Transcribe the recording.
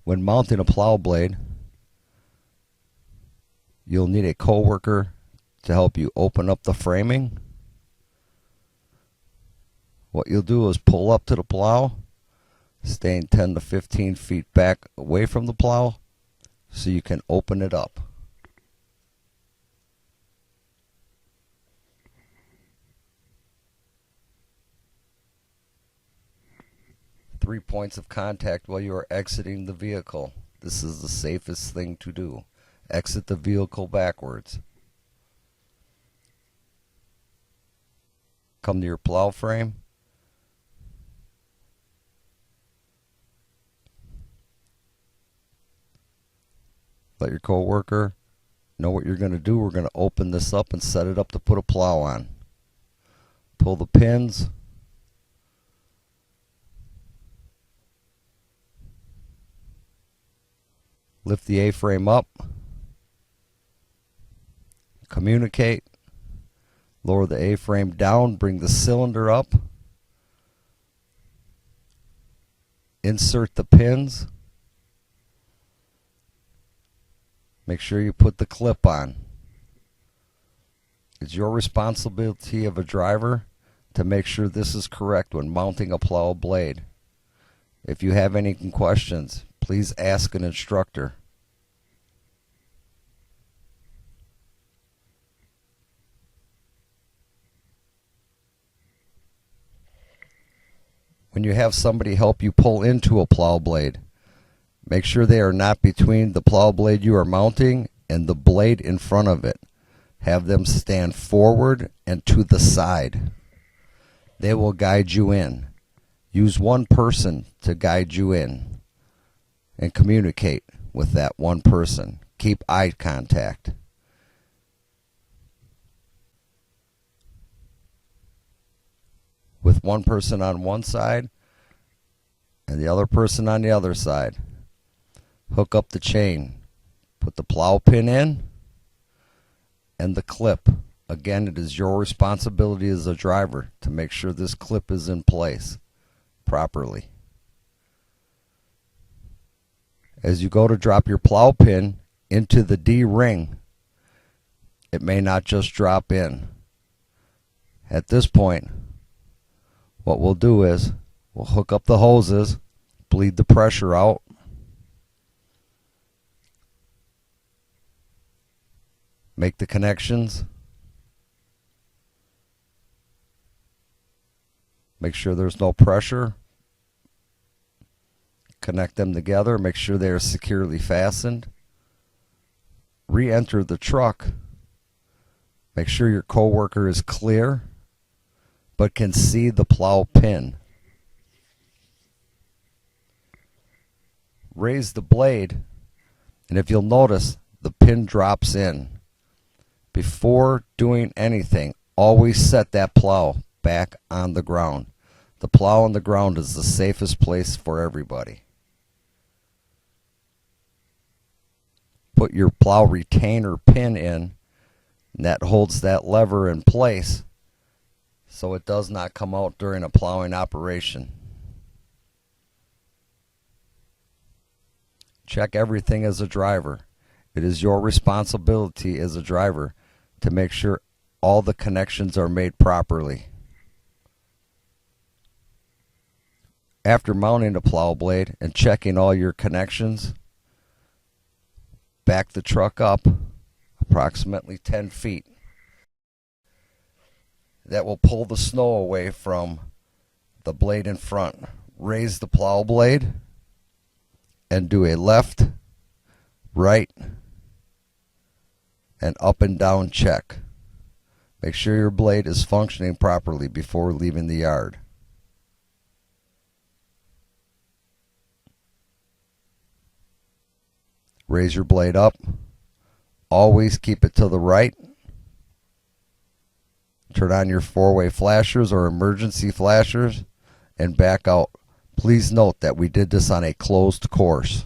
When mounting a plow blade, you'll need a coworker to help you open up the framing. What you'll do is pull up to the plow, staying 10 to 15 feet back away from the plow so you can open it up. Three points of contact while you are exiting the vehicle. This is the safest thing to do. Exit the vehicle backwards. Come to your plow frame. Let your coworker know what you're going to do. We're going to open this up and set it up to put a plow on. Pull the pins. Lift the A-frame up. Communicate. Lower the A-frame down. Bring the cylinder up. Insert the pins. Make sure you put the clip on. It's your responsibility of a driver to make sure this is correct when mounting a plow blade. If you have any questions, please ask an instructor. When you have somebody help you pull into a plow blade, make sure they are not between the plow blade you are mounting and the blade in front of it. Have them stand forward and to the side. They will guide you in. Use one person to guide you in and communicate with that one person. Keep eye contact. With one person on one side and the other person on the other side. Hook up the chain. Put the plow pin in and the clip. Again, it is your responsibility as a driver to make sure this clip is in place properly. As you go to drop your plow pin into the D-ring, it may not just drop in. At this point, what we'll do is we'll hook up the hoses, bleed the pressure out, make the connections, make sure there's no pressure, connect them together, make sure they are securely fastened, re-enter the truck, make sure your coworker is clear but can see the plow pin. Raise the blade, and if you'll notice, the pin drops in. Before doing anything, always set that plow back on the ground. The plow on the ground is the safest place for everybody. Put your plow retainer pin in, and that holds that lever in place so it does not come out during a plowing operation. Check everything as a driver. It is your responsibility as a driver to make sure all the connections are made properly. After mounting the plow blade and checking all your connections, back the truck up approximately 10 feet. That will pull the snow away from the blade in front. Raise the plow blade and do a left, right, and up and down check. Make sure your blade is functioning properly before leaving the yard. Raise your blade up. Always keep it to the right. Turn on your four-way flashers or emergency flashers and back out. Please note that we did this on a closed course.